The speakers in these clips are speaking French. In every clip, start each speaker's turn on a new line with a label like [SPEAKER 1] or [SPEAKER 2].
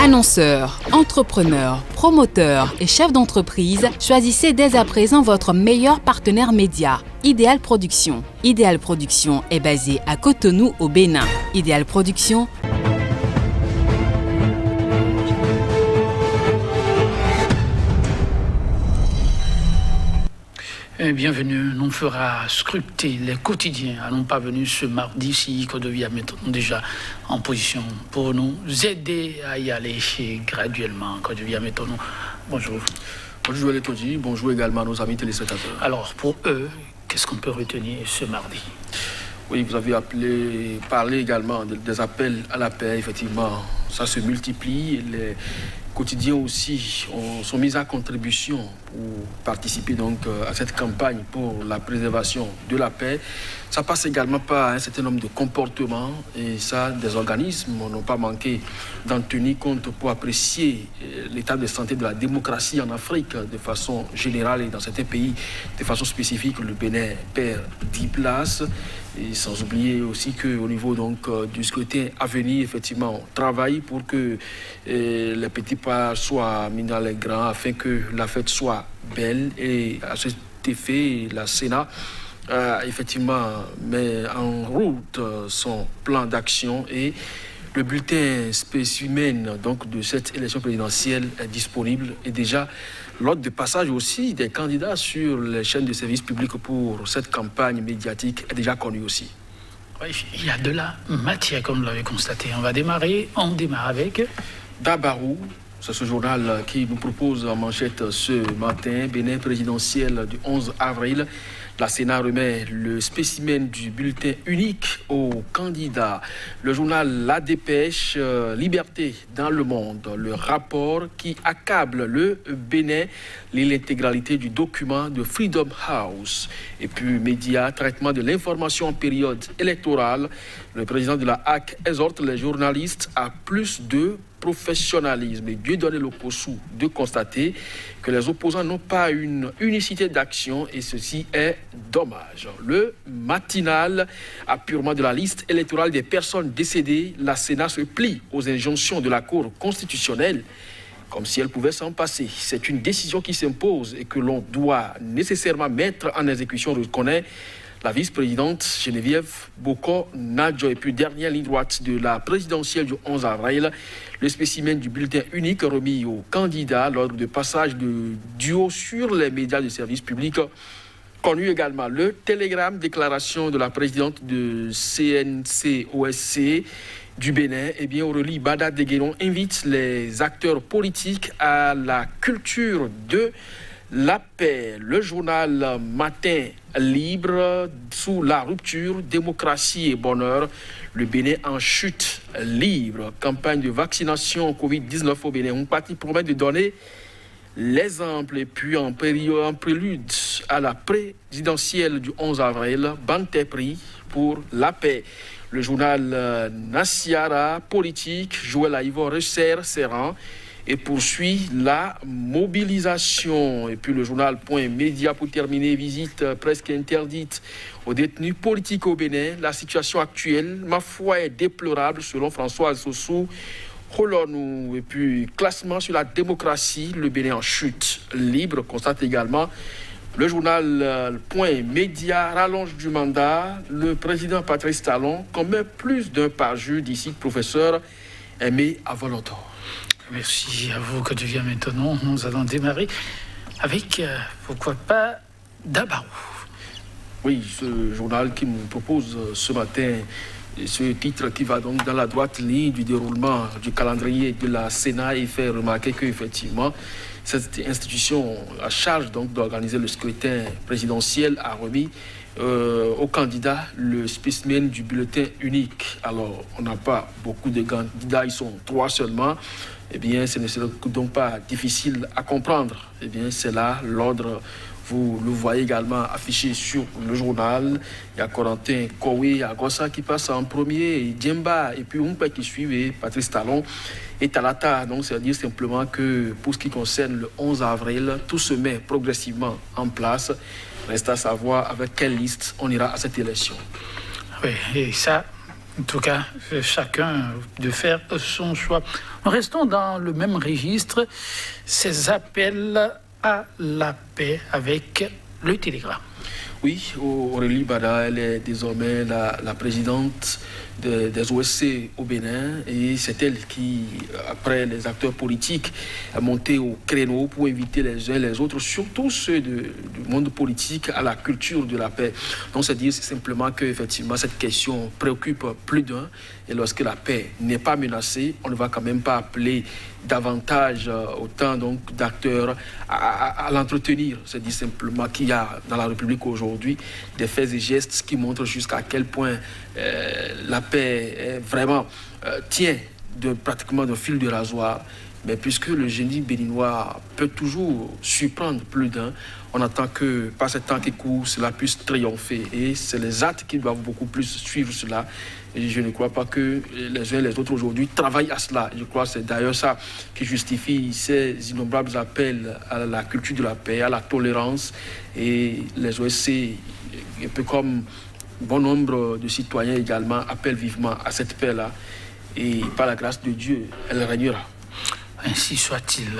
[SPEAKER 1] Annonceurs, entrepreneurs, promoteurs et chefs d'entreprise, choisissez dès à présent votre meilleur partenaire média, Idéal Production. Idéal Production est basé à Cotonou au Bénin. Idéal Production.
[SPEAKER 2] Bienvenue, nous fera scruter les quotidiens. Allons pas venir ce mardi si qu'on devient maintenant déjà en position pour nous aider à y aller graduellement. Qu'on devient maintenant. Bonjour.
[SPEAKER 3] Bonjour les Todji, bonjour également à nos amis téléspectateurs.
[SPEAKER 2] Alors pour eux, qu'est-ce qu'on peut retenir ce mardi?
[SPEAKER 3] Oui, vous avez parlé également des appels à la paix, effectivement. Ça se multiplie. Les quotidiens aussi sont mis à contribution pour participer donc à cette campagne pour la préservation de la paix. Ça passe également par un certain nombre de comportements et ça, des organismes n'ont pas manqué d'en tenir compte pour apprécier l'état de santé de la démocratie en Afrique de façon générale et dans certains pays de façon spécifique. Le Bénin perd 10 places. Et sans oublier aussi qu'au niveau donc, du scrutin à venir, effectivement, on travaille pour que les petits pas soient mis dans les grands afin que la fête soit belle. Et à cet effet, la Sénat effectivement met en route son plan d'action et le bulletin spécimen donc, de cette élection présidentielle est disponible et déjà l'ordre de passage aussi des candidats sur les chaînes de services publics pour cette campagne médiatique est déjà connu aussi.
[SPEAKER 2] Oui, il y a de la matière comme vous l'avez constaté. On démarre avec
[SPEAKER 3] Dabarou. C'est ce journal qui nous propose en manchette ce matin, Bénin présidentiel du 11 avril. La Sénat remet le spécimen du bulletin unique aux candidats. Le journal La Dépêche, Liberté dans le monde, le rapport qui accable le Bénin, l'intégralité du document de Freedom House. Et puis, médias, traitement de l'information en période électorale. Le président de la HAC exhorte les journalistes à plus de professionnalisme. Et Dieudonné Lokossou de constater que les opposants n'ont pas une unicité d'action et ceci est dommage. Le matinal, appurement de la liste électorale des personnes décédées, la Sénat se plie aux injonctions de la Cour constitutionnelle comme si elle pouvait s'en passer. C'est une décision qui s'impose et que l'on doit nécessairement mettre en exécution, reconnaît la vice-présidente Geneviève Boko-Nadjo. Et puis, dernière ligne droite de la présidentielle du 11 avril, le spécimen du bulletin unique remis aux candidats, l'ordre de passage de duo sur les médias de service public. Connu également le télégramme, déclaration de la présidente de CNC-OSC du Bénin. Eh bien, Aurélie Bada Degueron invite les acteurs politiques à la culture de la paix. Le journal Matin Libre, sous la rupture, démocratie et bonheur, le Bénin en chute libre. Campagne de vaccination Covid-19 au Bénin. On parti promet de donner l'exemple. Et puis en prélude à la présidentielle du 11 avril, Banté pris pour la paix. Le journal Nasiara, politique, Joël Aïvo resserre ses rangs et poursuit la mobilisation. Et puis le journal Point Média pour terminer, visite presque interdite aux détenus politiques au Bénin. La situation actuelle, ma foi, est déplorable selon Françoise Sossou Rolonou. Et puis classement sur la démocratie, le Bénin en chute libre, constate également le journal Point Média, rallonge du mandat. Le président Patrice Talon commet plus d'un parjure d'ici professeur Aimé Avolonto.
[SPEAKER 2] Merci à vous que tu viens maintenant. Nous allons démarrer avec, pourquoi pas, Dabarou.
[SPEAKER 3] Oui, ce journal qui nous propose ce matin, ce titre qui va donc dans la droite ligne du déroulement du calendrier de la Sénat et fait remarquer qu'effectivement, cette institution à charge donc d'organiser le scrutin présidentiel a remis aux candidats le spécimen du bulletin unique. Alors, on n'a pas beaucoup de candidats, ils sont 3 seulement. Eh bien, ce n'est donc pas difficile à comprendre. Eh bien, c'est là l'ordre. Vous le voyez également affiché sur le journal. Il y a Corentin Kowe, Agossa qui passe en premier, et Djemba, et puis Umpe qui suit, et Patrice Talon et Talata. Donc, c'est à dire simplement que pour ce qui concerne le 11 avril, tout se met progressivement en place. Reste à savoir avec quelle liste on ira à cette élection.
[SPEAKER 2] Oui, et ça, En tout cas, chacun de faire son choix. Restons dans le même registre, ces appels à la paix avec le Télégramme.
[SPEAKER 3] Oui, Aurélie Bada, elle est désormais la présidente des OSC au Bénin et c'est elle qui, après les acteurs politiques, a monté au créneau pour inviter les uns et les autres, surtout ceux du monde politique, à la culture de la paix. Donc c'est dire simplement que effectivement cette question préoccupe plus d'un et lorsque la paix n'est pas menacée, on ne va quand même pas appeler davantage autant donc d'acteurs à l'entretenir. C'est dire simplement qu'il y a dans la République aujourd'hui des faits et gestes qui montrent jusqu'à quel point la paix vraiment tient pratiquement d'un fil de rasoir. Mais puisque le génie béninois peut toujours surprendre plus d'un, on attend que par ce temps qui court, cela puisse triompher. Et c'est les actes qui doivent beaucoup plus suivre cela. Et je ne crois pas que les uns et les autres aujourd'hui travaillent à cela. Je crois que c'est d'ailleurs ça qui justifie ces innombrables appels à la culture de la paix, à la tolérance. Et les OSC, un peu comme bon nombre de citoyens également, appellent vivement à cette paix-là. Et par la grâce de Dieu, elle régnera.
[SPEAKER 2] Ainsi soit-il.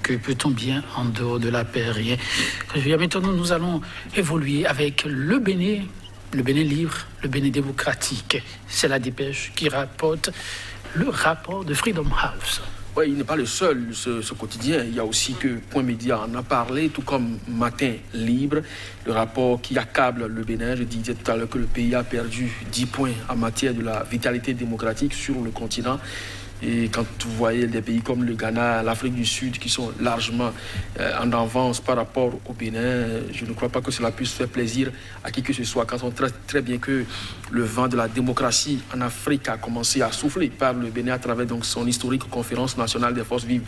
[SPEAKER 2] Que peut-on bien en dehors de la paix? Rien. Maintenant, nous allons évoluer avec le Bénin libre, le Bénin démocratique. C'est la dépêche qui rapporte le rapport de Freedom House.
[SPEAKER 3] Oui, il n'est pas le seul, ce quotidien. Il y a aussi que Point Média en a parlé, tout comme Matin Libre, le rapport qui accable le Bénin. Je disais tout à l'heure que le pays a perdu 10 points en matière de la vitalité démocratique sur le continent. Et quand vous voyez des pays comme le Ghana, l'Afrique du Sud qui sont largement en avance par rapport au Bénin, je ne crois pas que cela puisse faire plaisir à qui que ce soit. Quand on sait très bien que le vent de la démocratie en Afrique a commencé à souffler par le Bénin à travers donc son historique conférence nationale des forces vives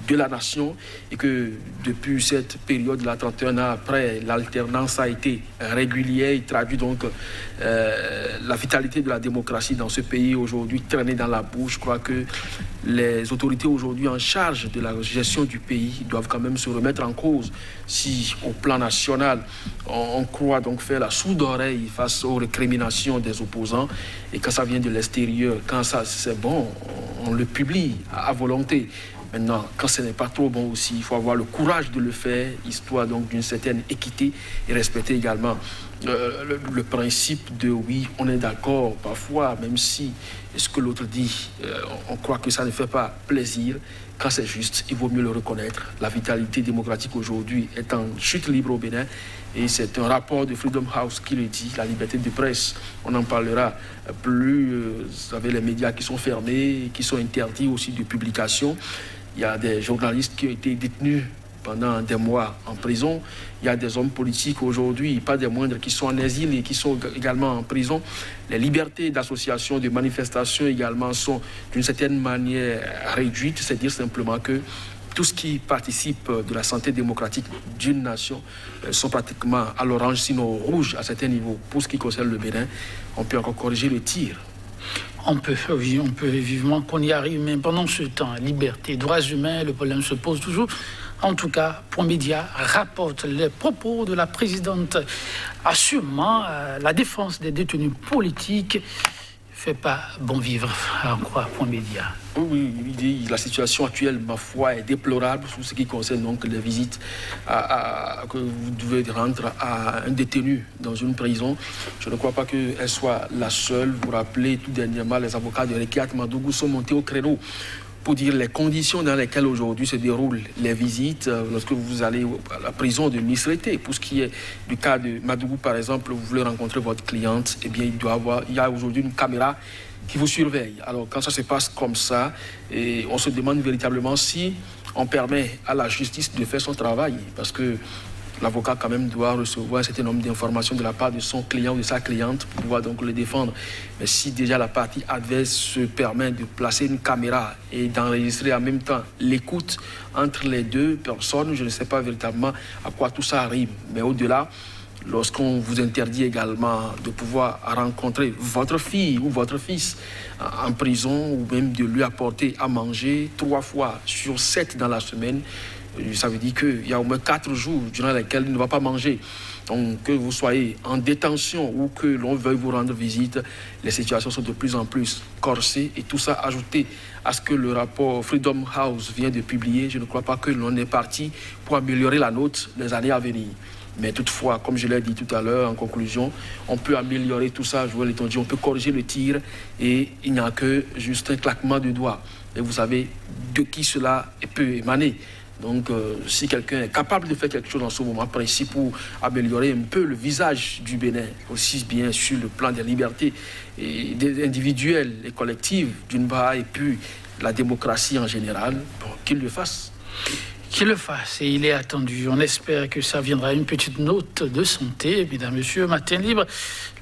[SPEAKER 3] de la nation et que depuis cette période, là, 31 ans après, l'alternance a été régulière. Il traduit donc la vitalité de la démocratie dans ce pays aujourd'hui traînée dans la boue. Je crois que les autorités aujourd'hui en charge de la gestion du pays doivent quand même se remettre en cause si au plan national on croit donc faire la sourde oreille face aux récriminations des opposants et quand ça vient de l'extérieur, quand ça c'est bon, on le publie à volonté. Maintenant, quand ce n'est pas trop bon aussi, il faut avoir le courage de le faire, histoire donc d'une certaine équité et respecter également le principe de oui, on est d'accord parfois, même si ce que l'autre dit, on croit que ça ne fait pas plaisir. Quand c'est juste, il vaut mieux le reconnaître. La vitalité démocratique aujourd'hui est en chute libre au Bénin et c'est un rapport de Freedom House qui le dit, la liberté de presse. On en parlera plus, vous savez, les médias qui sont fermés, qui sont interdits aussi de publication. Il y a des journalistes qui ont été détenus pendant des mois en prison. Il y a des hommes politiques aujourd'hui, pas des moindres, qui sont en exil et qui sont également en prison. Les libertés d'association, de manifestation également sont d'une certaine manière réduites. C'est dire simplement que tout ce qui participe de la santé démocratique d'une nation sont pratiquement à l'orange, sinon au rouge à certains niveaux. Pour ce qui concerne le Bénin, on peut encore corriger le tir.
[SPEAKER 2] On peut vivement qu'on y arrive, mais pendant ce temps, liberté, droits humains, le problème se pose toujours. En tout cas, Point Média rapporte les propos de la présidente assumant la défense des détenus politiques. Fait pas bon vivre, à en croire Point Média.
[SPEAKER 3] Oui, la situation actuelle, ma foi, est déplorable sur ce qui concerne donc les visites que vous devez rendre à un détenu dans une prison. Je ne crois pas qu'elle soit la seule. Vous rappelez, tout dernièrement, les avocats de Rekiat Madougou sont montés au créneau pour dire les conditions dans lesquelles aujourd'hui se déroulent les visites. Lorsque vous allez à la prison de Misrete, pour ce qui est du cas de Madougou, par exemple, vous voulez rencontrer votre cliente, eh bien, il y a aujourd'hui une caméra qui vous surveille. Alors, quand ça se passe comme ça, et on se demande véritablement si on permet à la justice de faire son travail, parce que l'avocat quand même doit recevoir un certain nombre d'informations de la part de son client ou de sa cliente pour pouvoir donc le défendre. Mais si déjà la partie adverse se permet de placer une caméra et d'enregistrer en même temps l'écoute entre les deux personnes, je ne sais pas véritablement à quoi tout ça arrive. Mais au-delà, lorsqu'on vous interdit également de pouvoir rencontrer votre fille ou votre fils en prison ou même de lui apporter à manger 3 fois sur 7 dans la semaine, ça veut dire qu'il y a au moins 4 jours durant lesquels il ne va pas manger. Donc, que vous soyez en détention ou que l'on veuille vous rendre visite, les situations sont de plus en plus corsées. Et tout ça ajouté à ce que le rapport Freedom House vient de publier, je ne crois pas que l'on est parti pour améliorer la nôtre les années à venir. Mais toutefois, comme je l'ai dit tout à l'heure, en conclusion, on peut améliorer tout ça, jouer l'étendue, on peut corriger le tir et il n'y a que juste un claquement de doigts. Et vous savez de qui cela peut émaner. Donc, si quelqu'un est capable de faire quelque chose en ce moment précis pour améliorer un peu le visage du Bénin, aussi bien sur le plan des libertés individuelles et collectives, d'une part, et puis la démocratie en général, bon, qu'il le fasse.
[SPEAKER 2] Qu'il le fasse, et il est attendu. On espère que ça viendra. Une petite note de santé, mesdames, messieurs. Matin libre,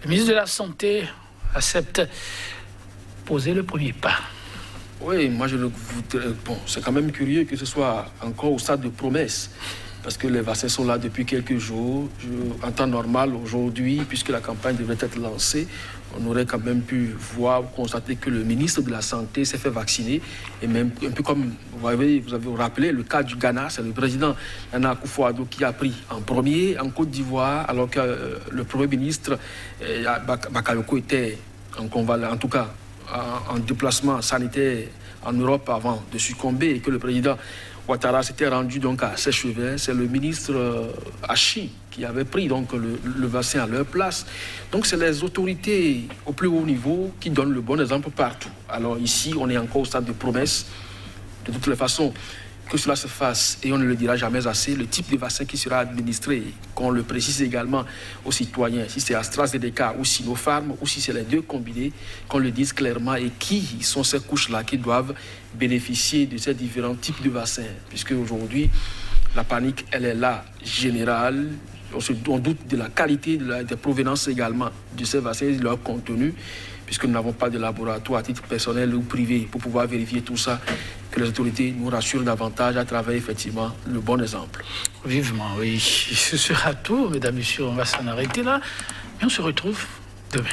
[SPEAKER 2] le ministre de la Santé accepte poser le premier pas.
[SPEAKER 3] Oui, moi je le voudrais. Bon, c'est quand même curieux que ce soit encore au stade de promesse, parce que les vaccins sont là depuis quelques jours. En temps normal, aujourd'hui, puisque la campagne devrait être lancée, on aurait quand même pu voir, constater que le ministre de la Santé s'est fait vacciner. Et même un peu comme vous avez rappelé le cas du Ghana, c'est le président Nana Akufo-Addo qui a pris en premier en Côte d'Ivoire, alors que le Premier ministre Bakayoko était en tout cas en déplacement sanitaire en Europe avant de succomber, et que le président Ouattara s'était rendu donc à ses cheveux. C'est le ministre Hachi qui avait pris donc le vaccin à leur place. Donc c'est les autorités au plus haut niveau qui donnent le bon exemple partout. Alors ici, on est encore au stade de promesse. De toutes les façons, que cela se fasse, et on ne le dira jamais assez, le type de vaccin qui sera administré, qu'on le précise également aux citoyens, si c'est AstraZeneca ou Sinopharm, ou si c'est les deux combinés, qu'on le dise clairement, et qui sont ces couches-là qui doivent bénéficier de ces différents types de vaccins. Puisque aujourd'hui, la panique, elle est là, générale. On doute de la qualité, des provenances également de ces vaccins et de leur contenu, puisque nous n'avons pas de laboratoire à titre personnel ou privé pour pouvoir vérifier tout ça, que les autorités nous rassurent davantage à travers effectivement le bon exemple.
[SPEAKER 2] Vivement, oui. Ce sera tout, mesdames, messieurs. On va s'en arrêter là. Et on se retrouve demain.